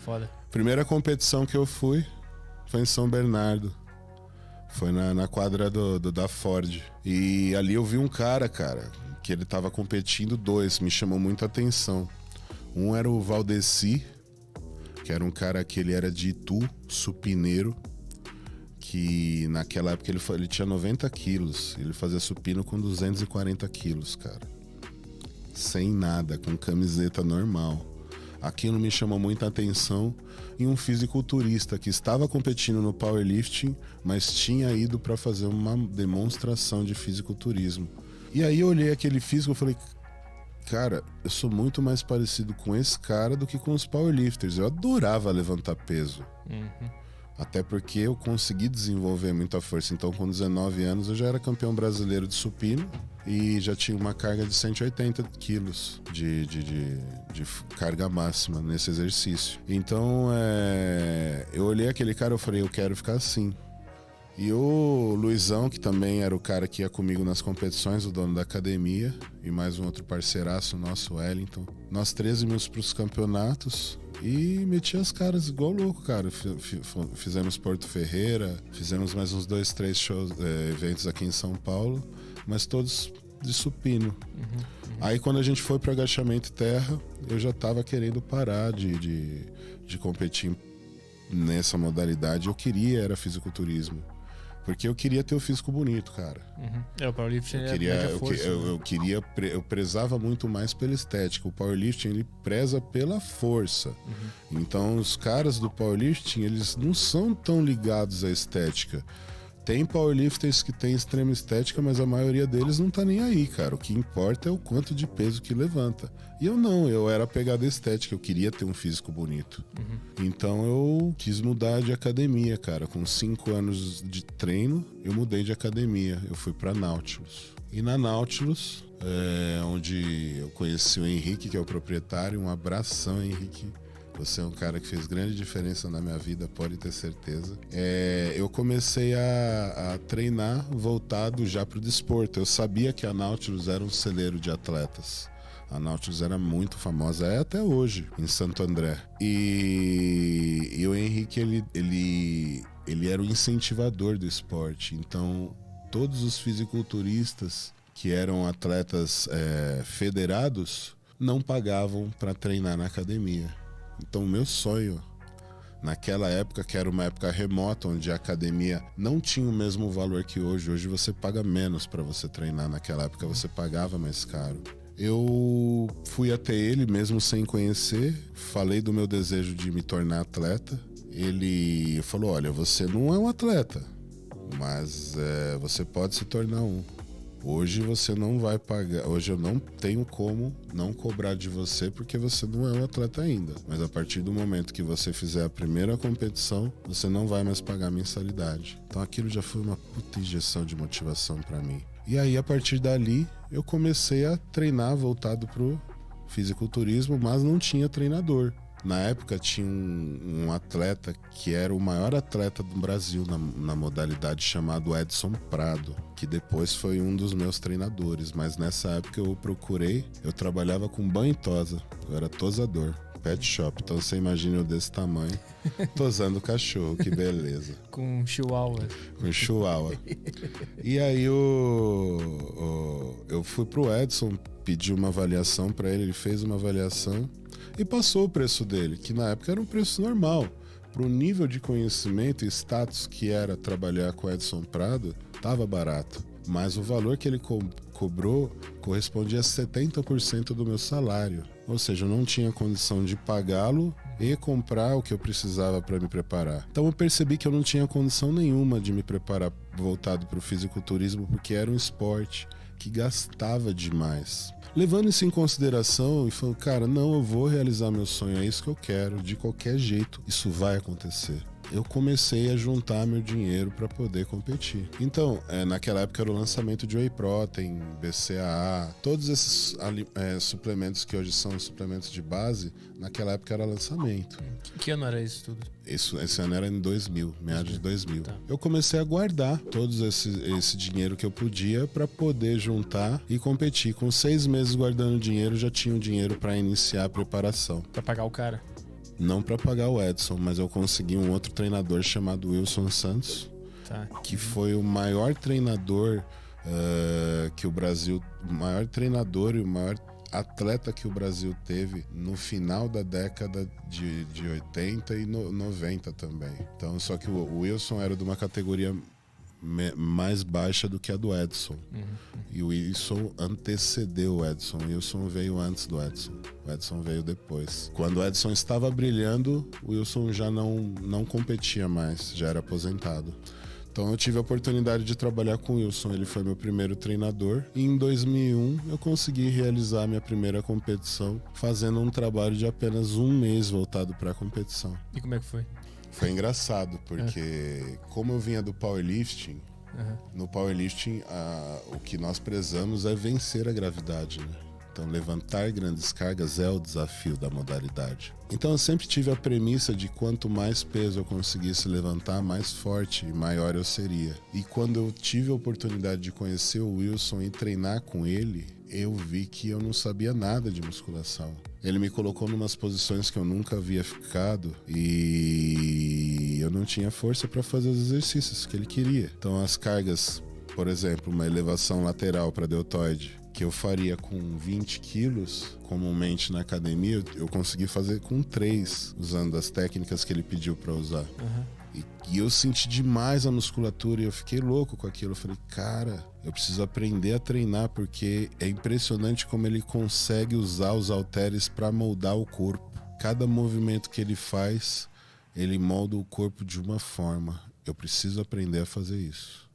Foda. Primeira competição que eu fui foi em São Bernardo. Foi na quadra da Ford. E ali eu vi um cara, que ele tava competindo, dois, me chamou muito a atenção. Um era o Valdeci, que era um cara que ele era de Itu, supineiro, que naquela época ele tinha 90 quilos. Ele fazia supino com 240 quilos, cara. Sem nada, com camiseta normal. Aquilo me chamou muita atenção. E um fisiculturista que estava competindo no powerlifting, mas tinha ido para fazer uma demonstração de fisiculturismo. E aí eu olhei aquele físico e falei, cara, eu sou muito mais parecido com esse cara do que com os powerlifters. Eu adorava levantar peso. Até porque eu consegui desenvolver muita força. Então, com 19 anos, eu já era campeão brasileiro de supino e já tinha uma carga de 180 quilos de carga máxima nesse exercício. Então, eu olhei aquele cara e falei, eu quero ficar assim. E o Luizão, que também era o cara que ia comigo nas competições, o dono da academia, e mais um outro parceiraço nosso, Wellington. Nós 13 íamos para os campeonatos e meti as caras igual louco, cara. Fizemos Porto Ferreira, fizemos mais uns 2, 3 shows, eventos aqui em São Paulo, mas todos de supino. Aí quando a gente foi para agachamento terra, eu já tava querendo parar de competir nessa modalidade. Eu queria, era fisiculturismo. Porque eu queria ter o físico bonito, cara. O powerlifting eu prezava muito mais pela estética. O powerlifting, ele preza pela força. Então, os caras do powerlifting, eles não são tão ligados à estética. Tem powerlifters que tem extrema estética, mas a maioria deles não tá nem aí, cara. O que importa é o quanto de peso que levanta. E eu não, eu era apegado à estética, eu queria ter um físico bonito. Então eu quis mudar de academia, cara. Com 5 anos de treino, eu mudei de academia. Eu fui pra Nautilus. E na Nautilus, onde eu conheci o Henrique, que é o proprietário. Um abração, Henrique. Você é um cara que fez grande diferença na minha vida, pode ter certeza. Eu comecei a treinar voltado já pro desporto. Eu sabia que a Nautilus era um celeiro de atletas. A Nautilus era muito famosa, é até hoje, em Santo André. E o Henrique, ele era o incentivador do esporte. Então, todos os fisiculturistas que eram atletas federados não pagavam para treinar na academia. Então, o meu sonho, naquela época, que era uma época remota, onde a academia não tinha o mesmo valor que hoje. Hoje você paga menos para você treinar. Naquela época você pagava mais caro. Eu fui até ele, mesmo sem conhecer, falei do meu desejo de me tornar atleta. Ele falou, olha, você não é um atleta, mas você pode se tornar um. Hoje você não vai pagar, hoje eu não tenho como não cobrar de você porque você não é um atleta ainda. Mas a partir do momento que você fizer a primeira competição, você não vai mais pagar mensalidade. Então aquilo já foi uma puta injeção de motivação pra mim. E aí a partir dali eu comecei a treinar voltado pro fisiculturismo, mas não tinha treinador. Na época tinha um atleta que era o maior atleta do Brasil na modalidade, chamado Edson Prado, que depois foi um dos meus treinadores. Mas nessa época eu trabalhava com banho e tosa, eu era tosador, pet shop. Então você imagina eu desse tamanho, tosando cachorro, que beleza. Com chihuahua. Com chihuahua. E aí eu fui pro Edson, pedi uma avaliação para ele fez uma avaliação e passou o preço dele, que na época era um preço normal. Pro nível de conhecimento e status que era trabalhar com Edson Prado, tava barato. Mas o valor que ele cobrou correspondia a 70% do meu salário. Ou seja, eu não tinha condição de pagá-lo e comprar o que eu precisava para me preparar. Então eu percebi que eu não tinha condição nenhuma de me preparar voltado para o fisiculturismo, porque era um esporte que gastava demais. Levando isso em consideração e falando, cara, não, eu vou realizar meu sonho, é isso que eu quero, de qualquer jeito, isso vai acontecer. Eu comecei a juntar meu dinheiro para poder competir. Então, naquela época era o lançamento de Whey Protein, BCAA, todos esses suplementos que hoje são suplementos de base, naquela época era lançamento. Que ano era isso tudo? Esse ano era em 2000, meados de 2000. Tá. Eu comecei a guardar todo esse dinheiro que eu podia para poder juntar e competir. Com 6 meses guardando dinheiro, já tinha o dinheiro para iniciar a preparação. Pra pagar o cara? Não para pagar o Edson, mas eu consegui um outro treinador chamado Wilson Santos, Tá. que foi o maior treinador que o Brasil... O maior treinador e o maior atleta que o Brasil teve no final da década de 80 e 90 também. Então, só que o Wilson era de uma categoria mais baixa do que a do Edson. E o Wilson antecedeu o Edson. O Wilson veio antes do Edson. O Edson veio depois. Quando o Edson estava brilhando, o Wilson já não competia mais, já era aposentado. Então eu tive a oportunidade de trabalhar com o Wilson, ele foi meu primeiro treinador. E em 2001 eu consegui realizar minha primeira competição, fazendo um trabalho de apenas um mês voltado para a competição. E como é que foi? Foi engraçado, porque como eu vinha do powerlifting, no powerlifting o que nós prezamos é vencer a gravidade, né? Então levantar grandes cargas é o desafio da modalidade. Então eu sempre tive a premissa de quanto mais peso eu conseguisse levantar, mais forte e maior eu seria. E quando eu tive a oportunidade de conhecer o Wilson e treinar com ele, eu vi que eu não sabia nada de musculação. Ele me colocou em umas posições que eu nunca havia ficado e eu não tinha força para fazer os exercícios que ele queria. Então as cargas, por exemplo, uma elevação lateral para deltoide, que eu faria com 20 quilos, comumente na academia, eu consegui fazer com 3, usando as técnicas que ele pediu para usar. E eu senti demais a musculatura e eu fiquei louco com aquilo. Eu falei, cara, eu preciso aprender a treinar, porque é impressionante como ele consegue usar os halteres para moldar o corpo. Cada movimento que ele faz, ele molda o corpo de uma forma. Eu preciso aprender a fazer isso.